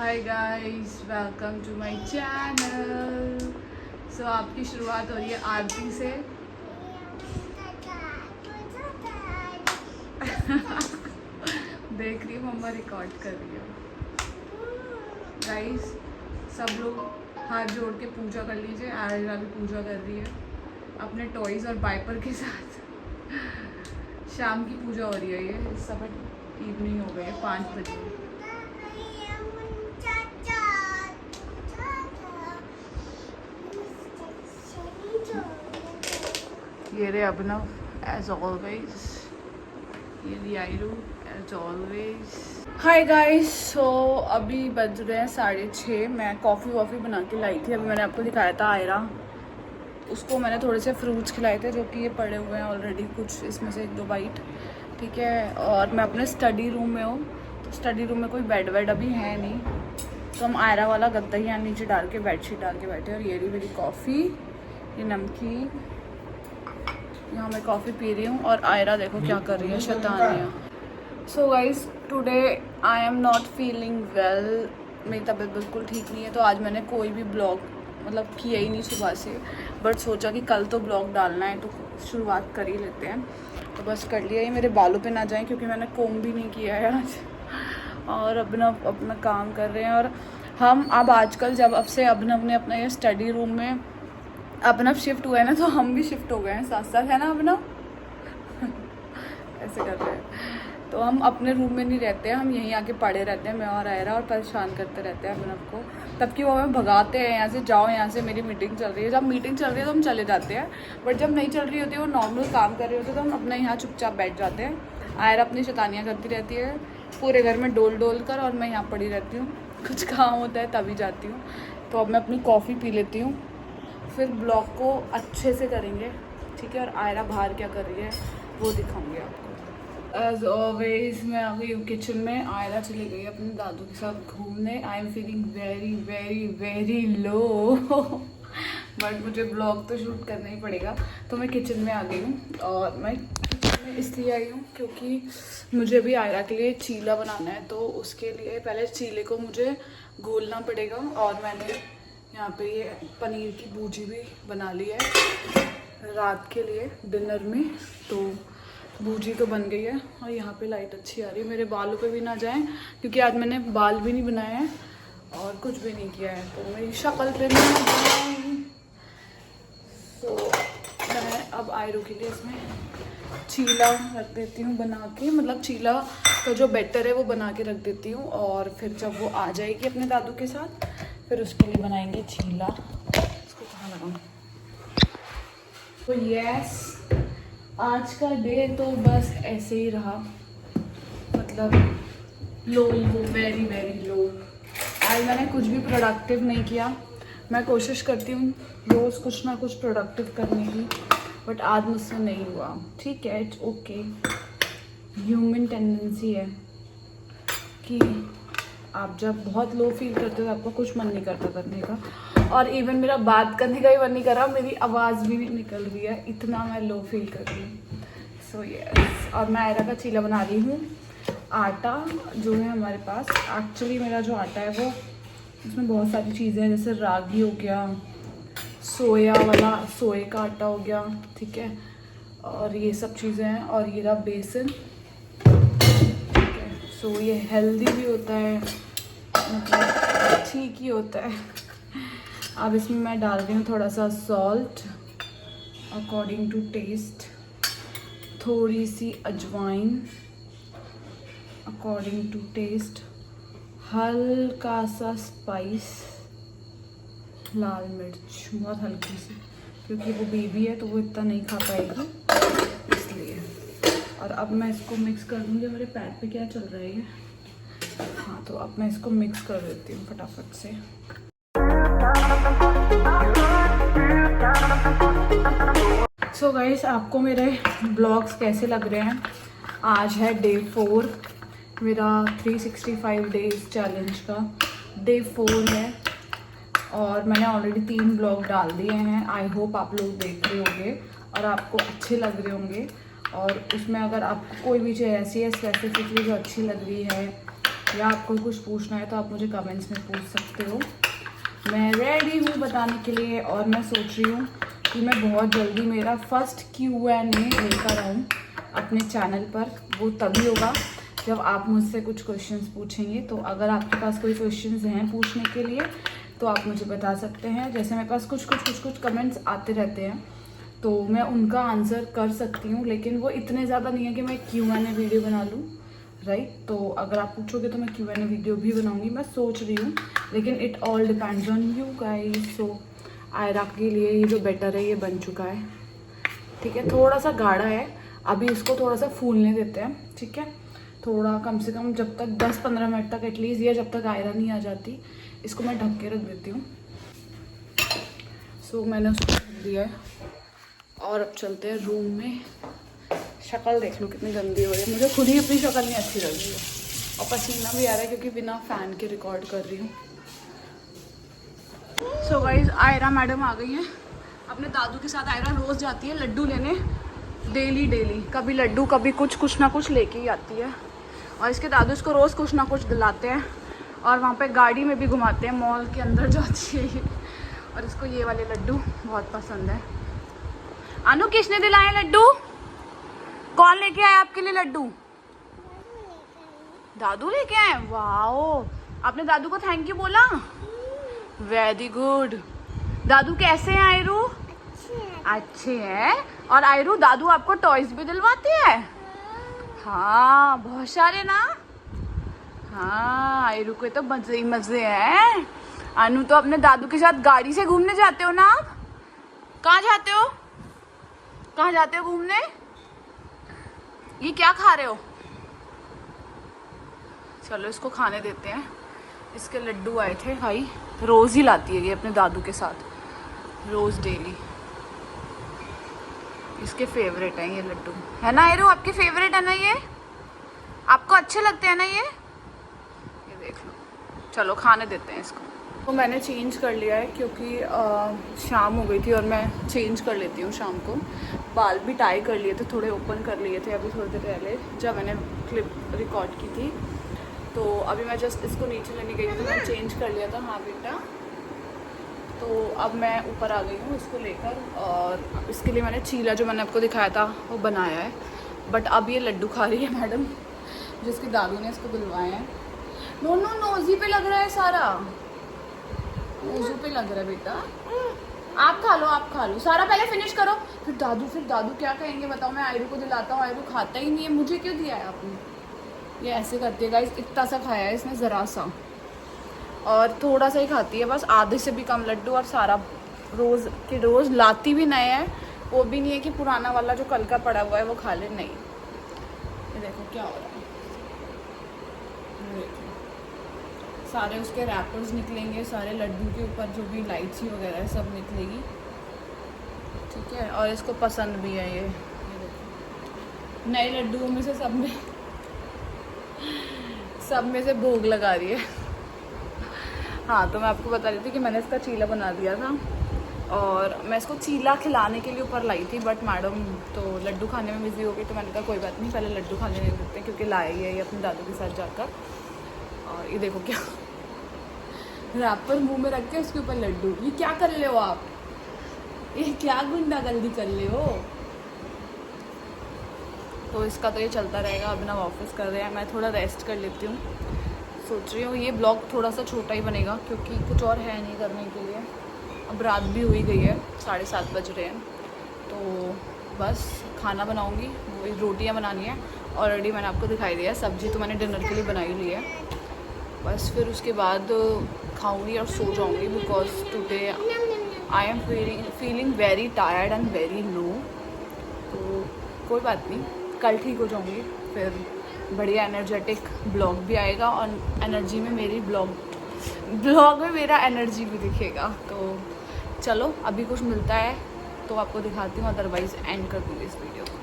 Hi guys, welcome to my channel. So आपकी शुरुआत हो रही है आरती से। देख रही हूँ मम्मा रिकॉर्ड कर रही है। गाइस सब लोग हाथ जोड़ के पूजा कर लीजिए। आयरा भी पूजा कर रही है अपने टॉयज़ और वाइपर के साथ। शाम की पूजा हो रही है। ये सब इवनिंग हो गई है 5 बजे। ये रे अभिनव एज ऑलवेज, ये री आयरू एज ऑलवेज। हाय गाइस, सो अभी बज रहे हैं 6:30। मैं कॉफ़ी वॉफ़ी बना के लाई थी। अभी मैंने आपको दिखाया था आयरा, उसको मैंने थोड़े से फ्रूट्स खिलाए थे जो कि ये पड़े हुए हैं ऑलरेडी, कुछ इसमें से 1-2 बाइट, ठीक है। और मैं अपने स्टडी रूम में हूँ, तो स्टडी रूम में कोई बेड वेड अभी है नहीं, तो हम आयरा वाला गद्दा ही यहाँ नीचे डाल के बेडशीट डाल के बैठे। और ये रही मेरी कॉफ़ी, ये नमकीन, यहाँ मैं कॉफ़ी पी रही हूँ। और आयरा देखो क्या कर रही है, शैतानियाँ। So guys, today I am not feeling well. मेरी तबीयत बिल्कुल ठीक नहीं है, तो आज मैंने कोई भी ब्लॉग मतलब किया ही नहीं सुबह से। बट सोचा कि कल तो ब्लॉग डालना है, तो शुरुआत कर ही लेते हैं, तो बस कर लिया। ये मेरे बालों पे ना जाए क्योंकि मैंने कोम भी नहीं किया है आज। और अभिनव अपना काम कर रहे हैं। और हम अब आजकल जब अब से अभिनव ने अपना ये स्टडी रूम में अभिनव शिफ्ट हुआ है ना, तो हम भी शिफ्ट हो गए हैं साथ साथ, है ना अभिनव? ऐसे कर रहे हैं। तो हम अपने रूम में नहीं रहते हैं, हम यहीं आके पड़े रहते हैं, मैं और आयरा, और परेशान करते रहते हैं अभिनव को। तब कि वो हमें भगाते हैं यहाँ से, जाओ यहाँ से, मेरी मीटिंग चल रही है। जब मीटिंग चल रही है तो हम चले जाते हैं, बट जब नहीं चल रही होती है, वो नॉर्मल काम कर रहे होते हैं, तो हम अपने यहाँ चुपचाप बैठ जाते हैं। आयरा अपनी शैतानियाँ करती रहती है पूरे घर में डोल डोल कर, और मैं यहाँ पड़ी रहती हूँ। कुछ काम होता है तभी जाती हूँ। तो अब मैं अपनी कॉफ़ी पी लेती हूँ, फिर ब्लॉग को अच्छे से करेंगे, ठीक है। और आयरा बाहर क्या कर रही है वो दिखाऊंगी आपको। एज ऑलवेज मैं आ गई हूँ किचन में। आयरा चली गई अपने दादू के साथ घूमने। I am feeling very very very low, but मुझे ब्लॉग तो शूट करना ही पड़ेगा, तो मैं किचन में आ गई हूँ। और मैं किचन में इसलिए आई हूँ क्योंकि मुझे भी आयरा के लिए चीला बनाना है, तो उसके लिए पहले चीले को मुझे घोलना पड़ेगा। और मैंने यहाँ पे ये पनीर की भुर्जी भी बना ली है रात के लिए डिनर में, तो भुर्जी तो बन गई है। और यहाँ पे लाइट अच्छी आ रही है, मेरे बालों पे भी ना जाए क्योंकि आज मैंने बाल भी नहीं बनाए हैं और कुछ भी नहीं किया है, तो मेरी शक्ल पे ना जाए। तो मैं अब आयरू के लिए इसमें चीला रख देती हूँ बना के, मतलब चीला का जो बैटर है वो बना के रख देती हूँ। और फिर जब वो आ जाएगी अपने दादू के साथ, फिर उसके लिए बनाएंगे चीला। इसको कहाँ लगाऊं? तो यस, आज का डे तो बस ऐसे ही रहा, मतलब लो, वेरी वेरी लो। आज मैंने कुछ भी प्रोडक्टिव नहीं किया। मैं कोशिश करती हूँ रोज़ कुछ ना कुछ प्रोडक्टिव करने की, बट आज मुझसे नहीं हुआ, ठीक है। इट्स ओके, ह्यूमन टेंडेंसी है कि आप जब बहुत लो फील करते हो तो आपका कुछ मन नहीं करता करने का। और इवन मेरा बात करने का ही मन नहीं कर रहा, मेरी आवाज़ भी नहीं निकल रही है, इतना मैं लो फील कर रही हूँ। सो यस, और मैं आयरा का चीला बना रही हूँ। आटा जो है हमारे पास, एक्चुअली मेरा जो आटा है वो, उसमें बहुत सारी चीज़ें हैं, जैसे रागी हो गया, सोया वाला सोए का आटा हो गया, ठीक है, और ये सब चीज़ें हैं। और ये रहा बेसन, ठीक है। सो ये हेल्दी भी होता है, मतलब ठीक ही होता है। अब इसमें मैं डाल रही हूँ थोड़ा सा सॉल्ट अकॉर्डिंग टू टेस्ट, थोड़ी सी अजवाइन अकॉर्डिंग टू टेस्ट, हल्का सा स्पाइस, लाल मिर्च बहुत हल्की सी, क्योंकि वो बेबी है तो वो इतना नहीं खा पाएगी इसलिए। और अब मैं इसको मिक्स कर दूँगी। मेरे पैर पे क्या चल रहा है ये? हाँ, तो अब मैं इसको मिक्स कर देती हूँ फटाफट से। सो गाइस, आपको मेरे ब्लॉग्स कैसे लग रहे हैं? आज है डे 4 मेरा 365 डेज चैलेंज का, डे 4 है। और मैंने ऑलरेडी 3 ब्लॉग डाल दिए हैं। आई होप आप लोग देख रहे होंगे और आपको अच्छे लग रहे होंगे। और उसमें अगर आपको कोई भी चीज़ ऐसी है स्पेसिफिकली जो अच्छी लग रही है, या आपको कुछ पूछना है तो आप मुझे कमेंट्स में पूछ सकते हो। मैं रेडी हूँ बताने के लिए, और मैं सोच रही हूँ कि मैं बहुत जल्दी मेरा फर्स्ट Q&A लेकर आऊँ अपने चैनल पर। वो तभी होगा जब आप मुझसे कुछ क्वेश्चंस पूछेंगे। तो अगर आपके पास कोई क्वेश्चंस हैं पूछने के लिए तो आप मुझे बता सकते हैं। जैसे मेरे पास कुछ कमेंट्स आते रहते हैं तो मैं उनका आंसर कर सकती हूँ, लेकिन वो इतने ज़्यादा नहीं है कि मैं Q&A वीडियो बना लूँ, राइट। तो अगर आप पूछोगे तो मैं Q&A वीडियो भी बनाऊँगी, मैं सोच रही हूँ, लेकिन it all depends on you guys. So Aira के लिए ये जो बैटर है ये बन चुका है, ठीक है। थोड़ा सा गाढ़ा है, अभी इसको थोड़ा सा फूलने देते हैं, ठीक है। थोड़ा कम से कम जब तक 10-15 मिनट तक एटलीस्ट, या जब तक आयरा नहीं आ जाती, इसको मैं ढक के रख देती हूँ। सो मैंने उसको ढक दिया है और अब चलते हैं रूम में। शक्ल देख लो कितनी गंदी हो रही है, मुझे खुद ही अपनी शक्ल नहीं अच्छी लग रही है, और पसीना भी आ रहा है क्योंकि बिना फ़ैन के रिकॉर्ड कर रही हूँ। सो गाइस, आयरा मैडम आ गई हैं। अपने दादू के साथ आयरा रोज़ जाती है लड्डू लेने, डेली कभी लड्डू कभी कुछ ना कुछ लेके ही आती है। और इसके दादू इसको रोज़ कुछ ना कुछ दिलाते हैं, और वहाँ पे गाड़ी में भी घुमाते हैं, मॉल के अंदर जाती है ये। और इसको ये वाले लड्डू बहुत पसंद है। अनु, किसने दिलाए लड्डू? कौन लेके आया आपके लिए लड्डू? दादू लेके आए। वाओ, आपने दादू को थैंक यू बोला? Very good. दादू कैसे हैं आयरू? अच्छे हैं। और आयरू, दादू आपको टॉयज भी दिलवाते हैं? हाँ, बहुत सारे ना। हाँ, आयरू को तो मजे ही मजे हैं। अनु, तो अपने दादू के साथ गाड़ी से घूमने जाते हो ना आप? कहाँ जाते हो? कहाँ जाते हो घूमने? ये क्या खा रहे हो? चलो इसको खाने देते हैं। इसके लड्डू आए थे भाई, रोज़ ही लाती है ये अपने दादू के साथ, रोज़ डेली। इसके फेवरेट हैं ये लड्डू, है ना आयरू? आपके फेवरेट है ना ये? आपको अच्छे लगते हैं ना ये देख लो। चलो खाने देते हैं इसको। तो मैंने चेंज कर लिया है क्योंकि शाम हो गई थी, और मैं चेंज कर लेती हूँ शाम को। बाल भी टाई कर लिए थे, थोड़े ओपन कर लिए थे अभी थोड़ी देर पहले जब मैंने क्लिप रिकॉर्ड की थी। तो अभी मैं जस्ट इसको नीचे लेने गई थी तो मैंने चेंज कर लिया था। हाँ बेटा, तो अब मैं ऊपर आ गई हूँ इसको लेकर, और इसके लिए मैंने चीला जो मैंने आपको दिखाया था वो बनाया है। बट अब ये लड्डू खा रही है मैडम, जिसके दादू ने इसको दिलवाए हैं। नो नोजी पे लग रहा है सारा, नोजू पे लग रहा है बेटा। आप खा लो सारा, पहले फिनिश करो। फिर दादू क्या कहेंगे बताओ? मैं आयरू को दिलाता हूँ, आयरू खाता ही नहीं है, मुझे क्यों दिया है आपने? ये ऐसे करती है गाइस। इतना सा खाया है इसने, ज़रा सा, और थोड़ा सा ही खाती है बस, आधे से भी कम लड्डू। और सारा रोज़ लाती भी नए हैं, वो भी नहीं है कि पुराना वाला जो कल का पड़ा हुआ है वो खा ले, नहीं। ये देखो क्या हो रहा है, सारे उसके रैपर्स निकलेंगे, सारे लड्डू के ऊपर जो भी इलायची वगैरह है सब निकलेगी, ठीक है। और इसको पसंद भी है ये देखो, नए लड्डुओं में से सब में से भोग लगा रही है। हाँ, तो मैं आपको बता रही थी कि मैंने इसका चीला बना दिया था, और मैं इसको चीला खिलाने के लिए ऊपर लाई थी, बट मैडम तो लड्डू खाने में बिजी हो गई। तो मैंने कहा कोई बात नहीं, पहले लड्डू खाने नहीं देते क्योंकि लाया ही है ये अपने दादू के साथ जाकर। और ये देखो क्या रैपर मुंह में रख के उसके ऊपर लड्डू। ये क्या कर ले हो आप? ये क्या गुंडागर्दी कर ले हो? तो इसका तो ये चलता रहेगा। अब ना ऑफिस कर रहे हैं, मैं थोड़ा रेस्ट कर लेती हूँ। सोच रही हूँ ये ब्लॉग थोड़ा सा छोटा ही बनेगा क्योंकि कुछ और है नहीं करने के लिए। अब रात भी हुई गई है, 7:30 बज रहे हैं। तो बस खाना बनाऊँगी, वही रोटियाँ बनानी है। ऑलरेडी मैंने आपको दिखाई दिया, सब्जी तो मैंने डिनर के लिए बनाई ली है। बस फिर उसके बाद खाऊंगी और सो जाऊंगी, because today I am feeling very tired and very low. तो कोई बात नहीं, कल ठीक हो जाऊंगी, फिर बढ़िया एनर्जेटिक ब्लॉग भी आएगा, और एनर्जी में मेरी ब्लॉग में मेरा एनर्जी भी दिखेगा। तो चलो अभी कुछ मिलता है तो आपको दिखाती हूँ, अदरवाइज़ एंड कर दूँगी इस वीडियो को।